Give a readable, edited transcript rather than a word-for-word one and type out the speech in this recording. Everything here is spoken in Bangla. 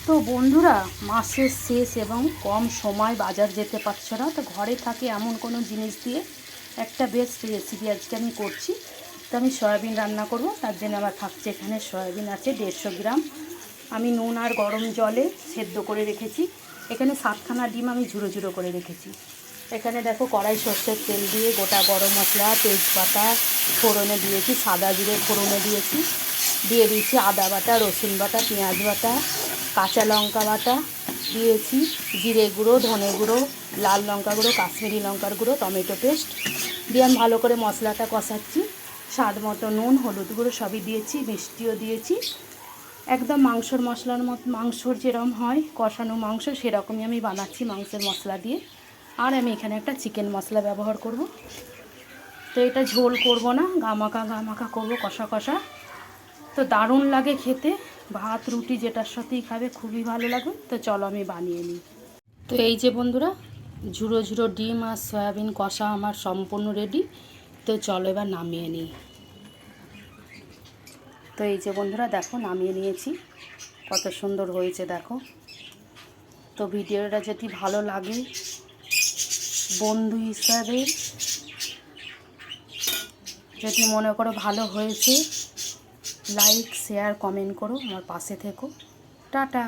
তো বন্ধুরা, মাসের শেষ এবং কম সময় বাজার যেতে পারছো না, তো ঘরে থাকে এমন কোনো জিনিস দিয়ে একটা বেস্ট রেসিপি আজকে আমি করছি। তো আমি সয়াবিন রান্না করব, তার জন্য আমার থাকছে এখানে সয়াবিন আছে 150 গ্রাম। আমি নুন আর গরম জলে সেদ্ধ করে রেখেছি। এখানে 7খানা ডিম আমি ঝুড়ো ঝুড়ো করে রেখেছি। এখানে দেখো কড়াই সর্ষের তেল দিয়ে গোটা গরম মশলা, তেজপাতা ফোড়নে দিয়েছি, সাদা জিরে ফোড়নে দিয়েছি, দিয়ে দিয়েছি আদা বাটা, রসুন বাটা, পেঁয়াজ বাটা, কাঁচা লঙ্কা বাটা দিয়েছি, জিরে গুঁড়ো, ধনে গুঁড়ো, লাল লঙ্কা গুঁড়ো, কাশ্মীরি লঙ্কার গুঁড়ো, টমেটো পেস্ট দিয়ে আমি ভালো করে মশলাটা কষাচ্ছি। স্বাদ মতো নুন, হলুদ গুঁড়ো সবই দিয়েছি, মিষ্টিও দিয়েছি। একদম মাংসর মশলার মতো, মাংসর যেরকম হয় কষানো মাংস সেরকমই আমি বানাচ্ছি মাংসের মশলা দিয়ে। আর আমি এখানে একটা চিকেন মশলা ব্যবহার করব। তো এটা ঝোল করব না, গামাখা করব, কষা কষা। তো দারুণ লাগে খেতে, ভাত রুটি যেটার সাথেই খাবে খুবই ভালো লাগে। তো চলো আমি বানিয়ে নিই। তো এই যে বন্ধুরা, ঝুড়ো ঝুড়ো ডিম আর সয়াবিন কষা আমার সম্পূর্ণ রেডি। তো চলো এবার নামিয়ে নিই। তো এই যে বন্ধুরা দেখো, নামিয়ে নিয়েছি, কত সুন্দর হয়েছে দেখো। তো ভিডিওটা যদি ভালো লাগে, বন্ধু হিসাবে যদি মনে করো ভালো হয়েছে, লাইক শেয়ার কমেন্ট করো, আমার পাশে থেকো। টাটা।